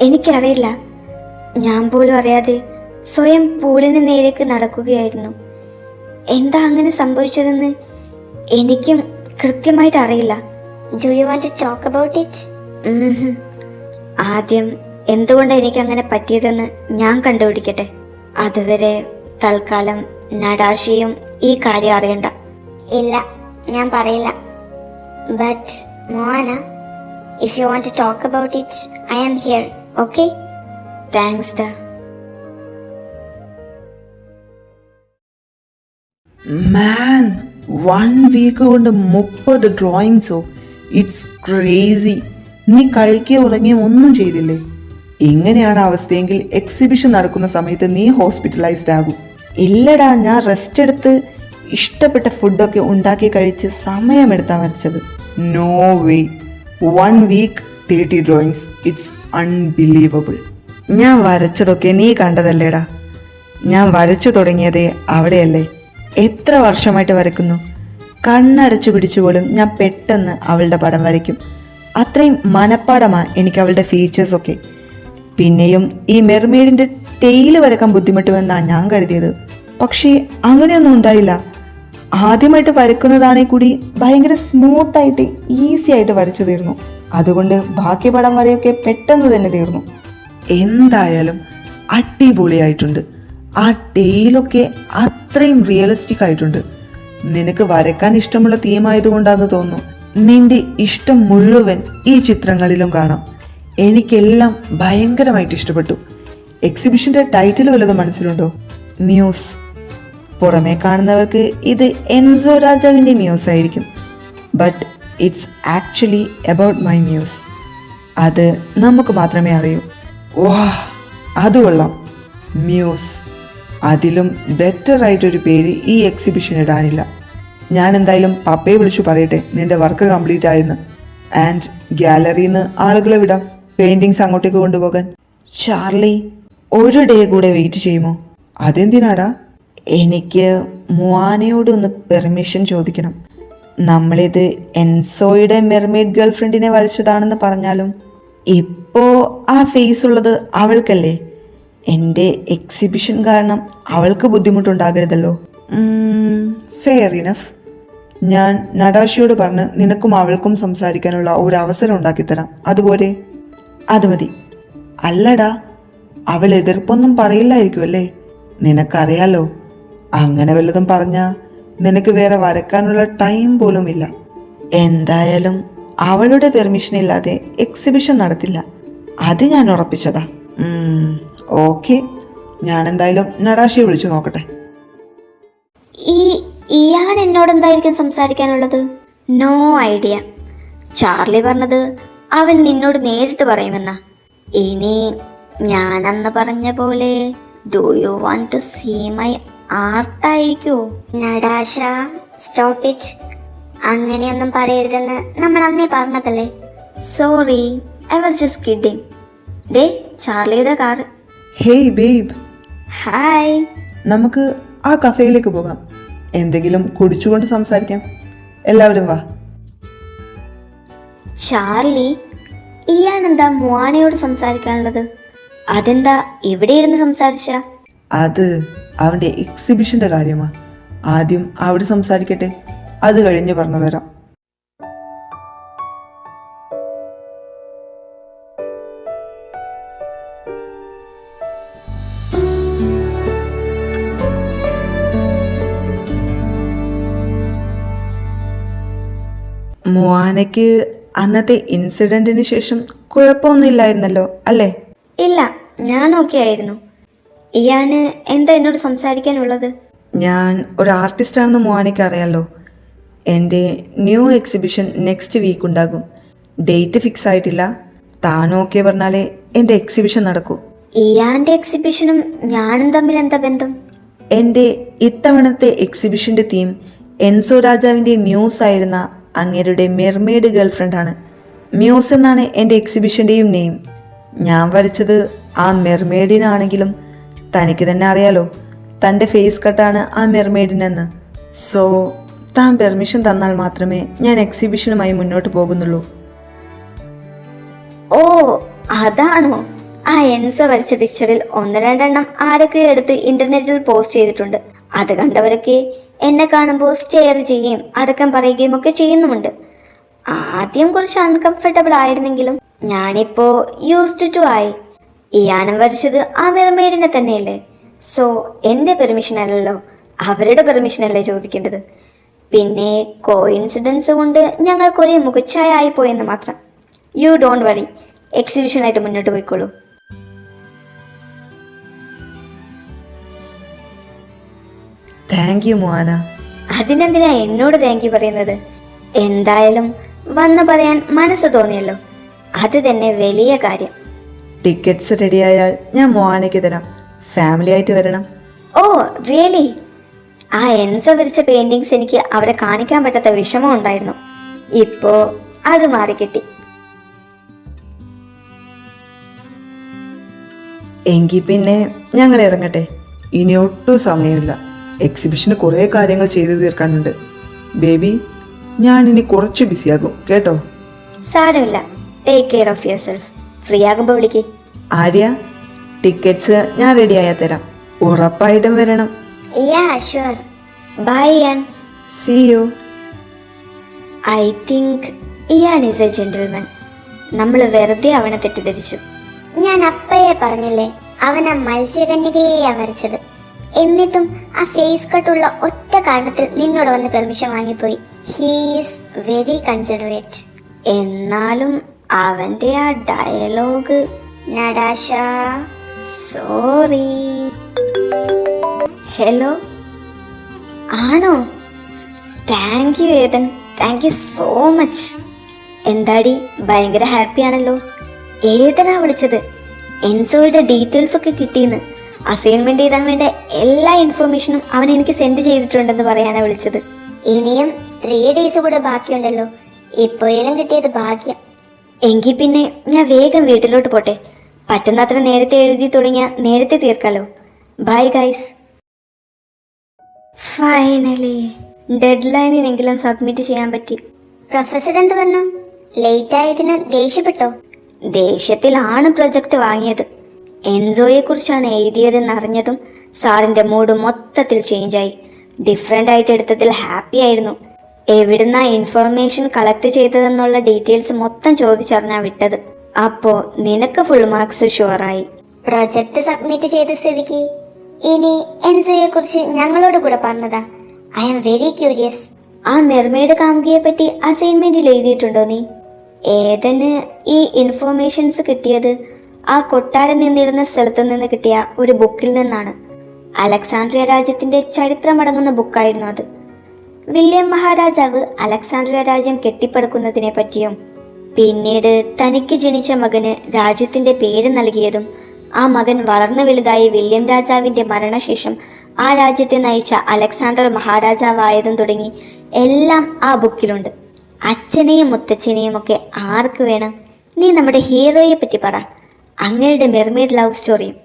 എനിക്കറിയില്ല. ഞാൻ പോലും അറിയാതെ സ്വയം പൂളിന് നേരേക്ക് നടക്കുകയായിരുന്നു. എന്താ അങ്ങനെ സംഭവിച്ചതെന്ന് എനിക്കും കൃത്യമായിട്ട് അറിയില്ല. Do you want to talk about it? ആദ്യം എന്തുകൊണ്ടാണ് എനിക്ക് അങ്ങനെ പറ്റിയതെന്ന് ഞാൻ കണ്ടുപിടിക്കട്ടെ. അതുവരെ തൽക്കാലം നടാശിയും ഈ കാര്യം അറിയണ്ട. ഇല്ല, ഞാൻ പറയില്ല. But Mona, if you want to talk about it, I am here. Okay? Thanks ഡാ. മാൻ, 1 വീക്ക് കൊണ്ട് 30 ഡ്രോയിങ്സോ? It's crazy. നീ കഴിക്കുകയോ ഉറങ്ങുകയോ ഒന്നും ചെയ്തില്ലേ? ഇങ്ങനെയാണ് അവസ്ഥയെങ്കിൽ എക്സിബിഷൻ നടക്കുന്ന സമയത്ത് നീ ഹോസ്പിറ്റലൈസ്ഡ് ആകും. ഇല്ലടാ, ഞാൻ റെസ്റ്റ് എടുത്ത് ഇഷ്ടപ്പെട്ട ഫുഡൊക്കെ ഉണ്ടാക്കി കഴിച്ച് സമയമെടുത്താ വരച്ചത്. No way. 1 week 30 drawings. It's unbelievable. ഞാൻ വരച്ചതൊക്കെ നീ കണ്ടതല്ലേടാ. ഞാൻ വരച്ചു തുടങ്ങിയതേ അവിടെയല്ലേ. എത്ര വർഷമായിട്ട് വരയ്ക്കുന്നു. കണ്ണടച്ചു പിടിച്ചു പോലും ഞാൻ പെട്ടെന്ന് അവളുടെ പടം വരയ്ക്കും. അത്രയും മനപ്പാടമാണ് എനിക്ക് അവളുടെ ഫീച്ചേഴ്സൊക്കെ. പിന്നെയും ഈ മെർമെയ്ഡിൻ്റെ ടെയിൽ വരക്കാൻ ബുദ്ധിമുട്ടുമെന്നാണ് ഞാൻ കരുതിയത്. പക്ഷേ അങ്ങനെയൊന്നും ഉണ്ടായില്ല. ആദ്യമായിട്ട് വരയ്ക്കുന്നതാണെങ്കിൽ കൂടി ഭയങ്കര സ്മൂത്തായിട്ട് ഈസി ആയിട്ട് വരച്ചു തീർന്നു. അതുകൊണ്ട് ബാക്കി പടം വരെയൊക്കെ പെട്ടെന്ന് തന്നെ തീർന്നു. എന്തായാലും അടിപൊളിയായിട്ടുണ്ട്. ആ ടെയിലൊക്കെ അത്രയും റിയലിസ്റ്റിക് ആയിട്ടുണ്ട്. നിനക്ക് വരയ്ക്കാൻ ഇഷ്ടമുള്ള തീമായതുകൊണ്ടാണെന്ന് തോന്നുന്നു. നിന്റെ ഇഷ്ടം മുഴുവൻ ഈ ചിത്രങ്ങളിലും കാണാം. എനിക്കെല്ലാം ഭയങ്കരമായിട്ട് ഇഷ്ടപ്പെട്ടു. എക്സിബിഷന്റെ ടൈറ്റിൽ വല്ലതും മനസ്സിലുണ്ടോ? മ്യൂസ്. പുറമേ കാണുന്നവർക്ക് ഇത് എൻസോ രാജാവിൻ്റെ മ്യൂസ് ആയിരിക്കും. But it's actually about my muse. അത് നമുക്ക് മാത്രമേ അറിയൂ. വാ, അത് കൊള്ളാം. മ്യൂസ്. അതിലും ബെറ്റർ ആയിട്ടൊരു പേര് ഈ എക്സിബിഷൻ ഇടാനില്ല. ഞാൻ എന്തായാലും പപ്പയെ വിളിച്ചു പറയട്ടെ നിന്റെ വർക്ക് കംപ്ലീറ്റ് ആയെന്ന്. ആൻഡ് ഗാലറിയിൽ നിന്ന് ആളുകളെ വിടാം പെയിന്റിങ്സ് അങ്ങോട്ടേക്ക് കൊണ്ടുപോകാൻ. ചാർലി, ഒരു ഡേ കൂടെ വെയിറ്റ് ചെയ്യുമോ? അതെന്തിനാടാ? എനിക്ക് മുവാനയോട് ഒന്ന് പെർമിഷൻ ചോദിക്കണം. നമ്മളിത് എൻസോയുടെ മെർമെയ്ഡ് ഗേൾഫ്രണ്ടിനെ വരച്ചതാണെന്ന് പറഞ്ഞാലും ഇപ്പോൾ ആ ഫേസ് ഉള്ളത് അവൾക്കല്ലേ. എൻ്റെ എക്സിബിഷൻ കാരണം അവൾക്ക് ബുദ്ധിമുട്ടുണ്ടാകരുതല്ലോ. Fair enough. ഞാൻ നടാഷിയോട് പറഞ്ഞ് നിനക്കും അവൾക്കും സംസാരിക്കാനുള്ള ഒരു അവസരം ഉണ്ടാക്കിത്തരാം. അതുപോലെ അത് മതി. അല്ലടാ, അവൾ എതിർപ്പൊന്നും പറയില്ലായിരിക്കുമല്ലേ? നിനക്കറിയാലോ, അങ്ങനെ വല്ലതും പറഞ്ഞാ നിനക്ക് വേറെ വരക്കാനുള്ള ടൈം പോലും ഇല്ല. എന്തായാലും അവളുടെ പെർമിഷൻ ഇല്ലാതെ എക്സിബിഷൻ നടത്തില്ല. അത് ഞാൻ ഉറപ്പിച്ചതാ. ഓക്കെ, ഞാൻ എന്തായാലും നടാഷിയെ വിളിച്ചു നോക്കട്ടെ. ഇയാൾ എന്നോട് എന്തായിരിക്കും സംസാരിക്കാനുള്ളത്? No idea. ചാർലി പറഞ്ഞത് അവൻ നിന്നോട് നേരിട്ട് പറയുമെന്നാ. ഇനി ഞാനന്ന് പറഞ്ഞ പോലെ do you want to see my ആർട്ടായിരിക്കോ? Natasha, stop it. അങ്ങനെയൊന്നും പറയരുതെന്ന് നമ്മൾ അന്നേ പറഞ്ഞതല്ലേ. Sorry, I was just kidding. ദേ ചാർലിയുടെ കാറ്. Hey babe. ഹായ്. നമുക്ക് ആ കഫേയിലേക്ക് പോകാം. എന്തെങ്കിലും കുടിച്ചുകൊണ്ട് സംസാരിക്കാം. എല്ലാവരും വാ. ചാർലി, ഇയാളെന്താ മുവാനയോട് സംസാരിക്കാനുള്ളത്? അതെന്താ ഇവിടെ ഇരുന്ന് സംസാരിച്ച? അത് അവൻ്റെ എക്സിബിഷൻ്റെ കാര്യമാ. ആദ്യം അവിടെ സംസാരിക്കട്ടെ, അത് കഴിഞ്ഞ് പറഞ്ഞു തരാം. മുവാനയ്ക്ക് അന്നത്തെ ഇൻസിഡന്റിന് ശേഷം കുഴപ്പമൊന്നുമില്ലായിരുന്നല്ലോ അല്ലേ? ഇല്ല, ഞാൻ ഓക്കെ ആയിരുന്നു. ഇയാന് എന്താ എന്നോട് സംസാരിക്കാനുള്ളത്? ഞാൻ ഒരു ആർട്ടിസ്റ്റാണെന്ന് മുവാനയ്ക്ക് അറിയാലോ. എൻ്റെ ന്യൂ എക്സിബിഷൻ നെക്സ്റ്റ് വീക്ക് ഉണ്ടാകും. ഡേറ്റ് ഫിക്സ് ആയിട്ടില്ല. താൻ ഓക്കെ പറഞ്ഞാലേ എൻ്റെ എക്സിബിഷൻ നടക്കൂ. ഇയാന്റെ എക്സിബിഷനും ഞാനും തമ്മിൽ എന്താ ബന്ധം? എൻ്റെ ഇത്തവണത്തെ എക്സിബിഷൻ്റെ തീം എൻസോ രാജാവിൻ്റെ മ്യൂസ് ആയിരുന്ന അങ്ങേരുടെ മെർമെയ്ഡ് ഗേൾഫ്രണ്ടാണ്. മ്യൂസ് എന്നാണ് എൻ്റെ എക്സിബിഷൻ്റെയും നെയിം. ഞാൻ വരച്ചത് ആ മെർമെയ്ഡിനാണെങ്കിലും തനിക്ക് തന്നെ അറിയാലോ തൻ്റെ ഫേസ് കട്ടാണ് ആ മെർമെയ്ഡിനെന്ന്. സോ താൻ പെർമിഷൻ തന്നാൽ മാത്രമേ ഞാൻ എക്സിബിഷനുമായി മുന്നോട്ട് പോകുന്നുള്ളൂ. ഓ, അതാണോ? ആ എൻസോ വരച്ച പിക്ചറിൽ 1-2 ആരൊക്കെയോ എടുത്ത് ഇന്റർനെറ്റിൽ പോസ്റ്റ് ചെയ്തിട്ടുണ്ട്. അത് കണ്ടവരൊക്കെ എന്നെ കാണുമ്പോൾ സ്റ്റെയർ ചെയ്യുകയും അടക്കം പറയുകയും ഒക്കെ ചെയ്യുന്നുമുണ്ട്. ആദ്യം കുറച്ച് അൺകംഫർട്ടബിൾ ആയിരുന്നെങ്കിലും ഞാനിപ്പോ യൂസ്ഡ് ടു ആയി. ഇയാനും വരച്ചത് ആ മെർമെയ്ഡിനെ തന്നെയല്ലേ. സോ എൻ്റെ പെർമിഷൻ അല്ലല്ലോ, അവരുടെ പെർമിഷൻ അല്ലേ ചോദിക്കേണ്ടത്. പിന്നെ കോയിൻസിഡൻസ് കൊണ്ട് ഞങ്ങൾക്കൊരേ മുഖച്ഛായ ആയിപ്പോയെന്ന് മാത്രം. യു ഡോണ്ട് വറി, എക്സിബിഷനായിട്ട് മുന്നോട്ട് പോയിക്കോളൂ. Thank you Moana. അതിനെന്തിനാ എന്നോട് താങ്ക് യു പറയുന്നത്? എന്തായാലും വന്ന് പറയാൻ മനസ്സ് തോന്നിയല്ലോ, അത് തന്നെ വലിയ കാര്യം. ടിക്കറ്റ്സ് റെഡിയായാൽ ഞാൻ മുവാനയ്ക്ക് തരാം. ഫാമിലി ആയിട്ട് വരണം. Oh really? ആ എൻസോ വരച്ച പെയിന്റിങ്സ് എനിക്ക് അവിടെ കാണിക്കാൻ പറ്റാത്ത വിഷമം ഉണ്ടായിരുന്നു. ഇപ്പോ അത് മാറിക്കിട്ടി. എങ്കിൽ പിന്നെ ഞങ്ങൾ ഇറങ്ങട്ടെ. ഇനി ഒട്ടും സമയമില്ല. എക്സിബിഷന് കുറേ കാര്യങ്ങൾ ചെയ്തു തീർക്കാനുണ്ട്. ബേബി, ഞാൻ ഇനി കുറച്ച് ബിസിയാകും കേട്ടോ. സാരമില്ല, take care of yourself. Free ആകുമ്പോൾ വിളിക്ക്. ആര്യ, ടിക്കറ്റ്സ് ഞാൻ റെഡിയായാൽ തരാം. ഉറപ്പായിട്ടും വരണം. Yeah sure. Bye Ian. See you. I think Ian is a gentleman. നമ്മൾ വെറുതെ അവനെ തെറ്റിദ്ധരിച്ചു. ഞാൻ അപ്പയെ പറഞ്ഞില്ലേ, അവൻ ആ മത്സ്യകന്യകയെയാ വരച്ചത്. എന്നിട്ടും ആ ഫേസ് കട്ടുള്ള ഒറ്റ കാരണത്തിൽ നിന്നോട് വന്ന് പെർമിഷൻ വാങ്ങിപ്പോയി. He's very considerate. എന്നാലും അവന്റെ ആ ഡയലോഗ്, നടാഷ സോറി. ഹലോ, ആണോ? Thank you Ethan, thank you so much. എന്താടി ഭയങ്കര ഹാപ്പി ആണല്ലോ. ഏതനാ വിളിച്ചത്? എൻസോയുടെ ഡീറ്റെയിൽസ് ഒക്കെ കിട്ടിയെന്ന്. അസൈൻമെന്റ് എഴുതാൻ വേണ്ട എല്ലാ ഇൻഫർമേഷനും അവൻ എനിക്ക് സെൻഡ് ചെയ്തിട്ടുണ്ടെന്ന് പറയാനാ വിളിച്ചത്. ഇനിയും 3 days കൂടെ ബാക്കിയുണ്ടല്ലോ. ഇപ്പോഴും കിട്ടിയത് ഭാഗ്യം. എങ്കിൽ പിന്നെ ഞാൻ വേഗം വീട്ടിലോട്ട് പോട്ടെ. പറ്റുന്നത്ര നേരത്തെ എഴുതി തുടങ്ങിയ നേരത്തെ തീർക്കാലോ. Bye guys. ഫൈനലി ഡെഡ് ലൈനിനെങ്കിലും സബ്മിറ്റ് ചെയ്യാൻ പറ്റി. പ്രൊഫസർ എന്ത് പറഞ്ഞു? ലേറ്റ് ആയതിന് ദേഷ്യപ്പെട്ടോ? ദേഷ്യത്തിലാണ് പ്രൊജക്റ്റ് വാങ്ങിയത്. എൻസോയെ കുറിച്ചാണ് എഴുതിയതെന്നറിഞ്ഞതും സാറിന്റെ മൂഡ് മൊത്തത്തിൽ ചേഞ്ചായി. ഡിഫറെൻ്റ് ആയിട്ട് എടുത്തതിൽ ഹാപ്പി ആയിരുന്നു. എവിടുന്ന ഇൻഫർമേഷൻ കളക്ട് ചെയ്തതെന്നുള്ള ഡീറ്റെയിൽസ് മൊത്തം ചോദിച്ചറിഞ്ഞാ വിട്ടത്. അപ്പോ നിനക്ക് ഫുൾ മാർക്സ് ഷുവറായി. പ്രൊജക്ട് സബ്മിറ്റ് ചെയ്ത സ്ഥിതിക്ക് ഇനി എൻസോയെ കുറിച്ച് ഞങ്ങളോട് കൂടെ പറഞ്ഞതാ. I am very curious. ആ മെർമെയ്ഡ് കാമുകിയെ പറ്റി അസൈൻമെന്റിൽ എഴുതിയിട്ടുണ്ടോ നീ? ഏതന് ഈ ഇൻഫർമേഷൻസ് കിട്ടിയത് ആ കൊട്ടാരം നിന്നിരുന്ന സ്ഥലത്ത് നിന്ന് കിട്ടിയ ഒരു ബുക്കിൽ നിന്നാണ്. അലക്സാണ്ട്രിയ രാജ്യത്തിന്റെ ചരിത്രമടങ്ങുന്ന ബുക്കായിരുന്നു അത്. വില്യം മഹാരാജാവ് അലക്സാണ്ട്രിയ രാജ്യം കെട്ടിപ്പടുക്കുന്നതിനെ പറ്റിയും പിന്നീട് തനിക്ക് ജനിച്ച മകന് രാജ്യത്തിന്റെ പേര് നൽകിയതും ആ മകൻ വളർന്നു വലുതായി വില്യം രാജാവിന്റെ മരണശേഷം ആ രാജ്യത്തെ നയിച്ച അലക്സാണ്ടർ മഹാരാജാവായതും തുടങ്ങി എല്ലാം ആ ബുക്കിലുണ്ട്. അച്ഛനെയും മുത്തച്ഛനെയും ഒക്കെ ആർക്ക് വേണം? നീ നമ്മുടെ ഹീറോയെ പറ്റി പറ. അങ്ങയുടെ മെർമെയ്ഡ് ലവ് സ്റ്റോറിയും.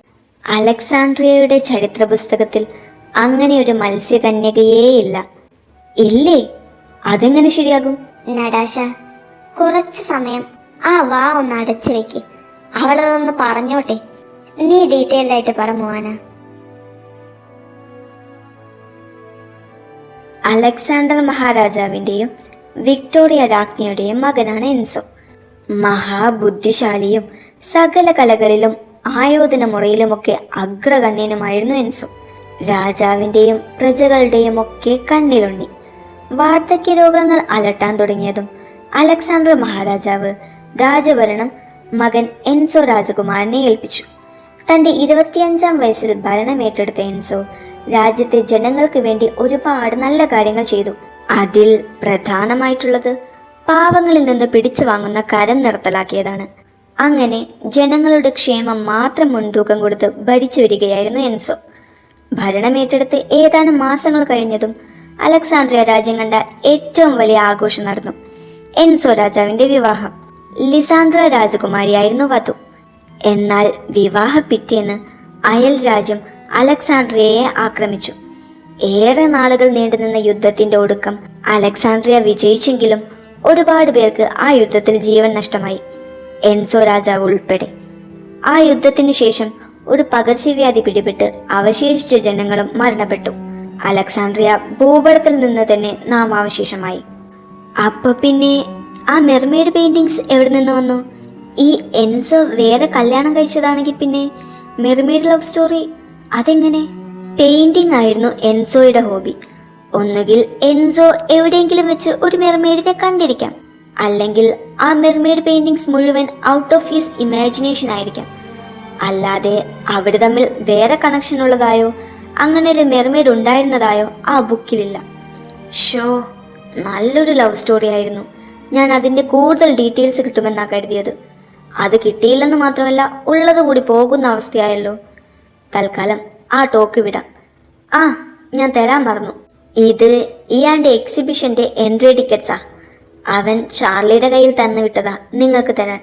അലക്സാണ്ട്രിയയുടെ ചരിത്ര പുസ്തകത്തിൽ അങ്ങനെ ഒരു മത്സ്യകന്യകയേ ഇല്ല. ഇല്ലേ? അതെങ്ങനെ ശരിയാകും? നടാശ, കുറച്ച് സമയം ആ വാ ഒന്ന് അടച്ചു വെക്ക്. അവളതൊന്ന് പറഞ്ഞോട്ടെ. നീ ഡീറ്റെയിൽഡ് ആയിട്ട് പറ മോന. അലക്സാണ്ടർ മഹാരാജാവിൻ്റെയും വിക്ടോറിയ രാജ്ഞിയുടെയും മകനാണ് എൻസോ. മഹാബുദ്ധിശാലിയും സകല കലകളിലും ആയോധന മുറയിലുമൊക്കെ അഗ്രഗണ്യനുമായിരുന്നു എൻസോ. രാജാവിൻ്റെയും പ്രജകളുടെയും ഒക്കെ കണ്ണിലുണ്ണി. വാർദ്ധക്യ രോഗങ്ങൾ അലട്ടാൻ തുടങ്ങിയതും അലക്സാണ്ടർ മഹാരാജാവ് രാജഭരണം മകൻ എൻസോ രാജകുമാരനെ ഏൽപ്പിച്ചു. തൻ്റെ 25-ാം വയസ്സിൽ ഭരണമേറ്റെടുത്ത എൻസോ രാജ്യത്തെ ജനങ്ങൾക്ക് വേണ്ടി ഒരുപാട് നല്ല കാര്യങ്ങൾ ചെയ്തു. അതിൽ പ്രധാനമായിട്ടുള്ളത് പാവങ്ങളിൽ നിന്ന് പിടിച്ചു വാങ്ങുന്ന കരം നിർത്തലാക്കിയതാണ്. അങ്ങനെ ജനങ്ങളുടെ ക്ഷേമം മാത്രം മുൻതൂക്കം കൊടുത്ത് ഭരിച്ചു വരികയായിരുന്നു എൻസോ. ഭരണമേറ്റെടുത്ത് ഏതാനും മാസങ്ങൾ കഴിഞ്ഞതും അലക്സാണ്ട്രിയ രാജ്യം കണ്ട ഏറ്റവും വലിയ ആഘോഷം നടന്നു. എൻസോ രാജാവിന്റെ വിവാഹം. ലിസാൻഡ്ര രാജകുമാരിയായിരുന്നു വധു. എന്നാൽ വിവാഹ പിറ്റേന്ന് അയൽ രാജ്യം അലക്സാണ്ട്രിയയെ ആക്രമിച്ചു. ഏറെ നാളുകൾ നീണ്ടുനിന്ന യുദ്ധത്തിന്റെ ഒടുക്കം അലക്സാണ്ട്രിയ വിജയിച്ചെങ്കിലും ഒരുപാട് പേർക്ക് ആ യുദ്ധത്തിൽ ജീവൻ നഷ്ടമായി, എൻസോ രാജാവ് ഉൾപ്പെടെ. ആ യുദ്ധത്തിന് ശേഷം ഒരു പകർച്ചവ്യാധി പിടിപെട്ട് അവശേഷിച്ച ജനങ്ങളും മരണപ്പെട്ടു. അലക്സാണ്ട്രിയ ഭൂപടത്തിൽ നിന്ന് തന്നെ നാമാവശേഷമായി. അപ്പൊ പിന്നെ ആ മെർമെയ്ഡ് പെയിന്റിങ്സ് എവിടെ നിന്ന് വന്നു? ഈ എൻസോ വേറെ കല്യാണം കഴിച്ചതാണെങ്കിൽ പിന്നെ മെർമെയ്ഡ് ലവ് സ്റ്റോറി അതെങ്ങനെ? പെയിന്റിംഗ് ആയിരുന്നു എൻസോയുടെ ഹോബി. ഒന്നുകിൽ എൻസോ എവിടെയെങ്കിലും വെച്ച് ഒരു മെർമെയ്ഡിനെ കണ്ടിരിക്കാം, അല്ലെങ്കിൽ ആ മെർമെയ്ഡ് പെയിന്റിങ്സ് മുഴുവൻ ഔട്ട് ഓഫ് ഹിസ് ഇമാജിനേഷൻ ആയിരിക്കാം. അല്ലാതെ അവിടെ തമ്മിൽ വേറെ കണക്ഷൻ ഉള്ളതായോ അങ്ങനെ ഒരു മെർമെയ്ഡ് ഉണ്ടായിരുന്നതായോ ആ ബുക്കിലില്ല. ഷോ, നല്ലൊരു ലവ് സ്റ്റോറി ആയിരുന്നു. ഞാൻ അതിൻ്റെ കൂടുതൽ ഡീറ്റെയിൽസ് കിട്ടുമെന്നാണ് കരുതിയത്. അത് കിട്ടിയില്ലെന്ന് മാത്രമല്ല, ഉള്ളത് കൂടി പോകുന്ന അവസ്ഥയായല്ലോ. തൽക്കാലം ആ ടോക്ക് വിടാം. ആ, ഞാൻ തരാൻ മറന്നു. ഇത് ഇയാൻ്റെ എക്സിബിഷൻ്റെ എൻട്രി ടിക്കറ്റ്സാ. അവൻ ചാർലിയുടെ കയ്യിൽ തന്നു വിട്ടതാ നിങ്ങൾക്ക് തരാൻ.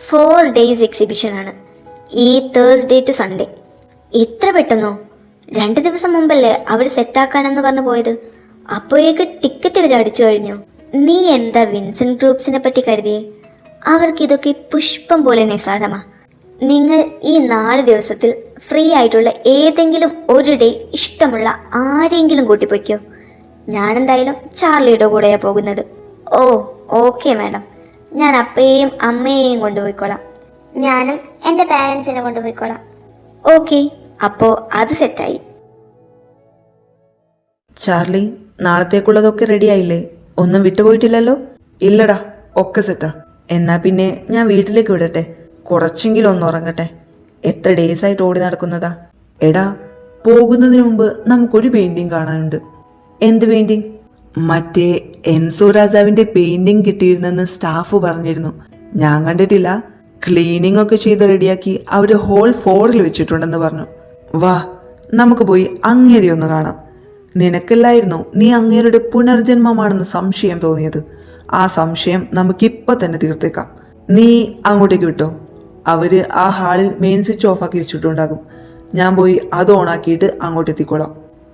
4 days എക്സിബിഷനാണ്, ഈ തേഴ്സ്ഡേ ടു സൺഡേ. ഇത്ര പെട്ടെന്നോ? 2 ദിവസം മുമ്പല്ലേ അവർ സെറ്റാക്കാനെന്ന് പറഞ്ഞു പോയത്. അപ്പോഴേക്ക് ടിക്കറ്റ് വരെ അടിച്ചു കഴിഞ്ഞു. നീ എന്താ വിൻസെന്റ് ഗ്രൂപ്പ്സിനെ പറ്റി കരുതിയേ? അവർക്കിതൊക്കെ പുഷ്പം പോലെ നിസ്സാരമാ. നിങ്ങൾ ഈ 4 ദിവസത്തിൽ ഫ്രീ ആയിട്ടുള്ള ഏതെങ്കിലും ഒരു ഡേ ഇഷ്ടമുള്ള ആരെങ്കിലും കൂട്ടിപ്പോയിക്കോ. ഞാനെന്തായാലും ചാർലിയുടെ കൂടെയാണ് പോകുന്നത്. ഓ, ഓക്കെ മാഡം, ഞാൻ അപ്പയെയും അമ്മയെയും കൊണ്ടുപോയിക്കോളാം. ഞാനും എൻ്റെ പാരൻസിനെ കൊണ്ടുപോയിക്കോളാം. ഓക്കെ, അപ്പോൾ അത് സെറ്റായി. ചാർലി, നാളത്തേക്കുള്ളതൊക്കെ റെഡി ആയില്ലേ? ഒന്നും വിട്ടുപോയിട്ടില്ലല്ലോ? ഇല്ലടാ, ഒക്കെ സെറ്റാ. എന്നാ പിന്നെ ഞാൻ വീട്ടിലേക്ക് വിടട്ടെ, കുറച്ചെങ്കിലും ഒന്ന് ഉറങ്ങട്ടെ. എത്ര ഡേയ്സ് ആയിട്ട് ഓടി നടക്കുന്നതാ. എടാ, പോകുന്നതിന് മുമ്പ് നമുക്കൊരു പെയിന്റിങ് കാണാനുണ്ട്. എന്ത് പെയിന്റിങ്? മറ്റേ എൻസോ രാജാവിന്റെ പെയിന്റിങ് കിട്ടിയിരുന്നെന്ന് സ്റ്റാഫ് പറഞ്ഞിരുന്നു. ഞാൻ കണ്ടിട്ടില്ല. ക്ലീനിങ് ഒക്കെ ചെയ്ത് റെഡിയാക്കി അവര് ഹോൾ 4 വെച്ചിട്ടുണ്ടെന്ന് പറഞ്ഞു. വാ, നമുക്ക് പോയി അങ്ങേരെ ഒന്ന് കാണാം. നിനക്കല്ലായിരുന്നു നീ അങ്ങേരുടെ പുനർജന്മമാണെന്ന് സംശയം തോന്നിയത്? ആ സംശയം നമുക്കിപ്പൊ തന്നെ തീർത്തേക്കാം. നീ അങ്ങോട്ടേക്ക് വിട്ടോ. അവര് ആ ഹാളിൽ മെയിൻ സ്വിച്ച് ഓഫ് ആക്കി വെച്ചിട്ടുണ്ടാകും. ഞാൻ പോയി അത് ഓണാക്കിയിട്ട് അങ്ങോട്ട് എത്തിക്കോളാം.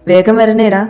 വേഗം വരണേടാ.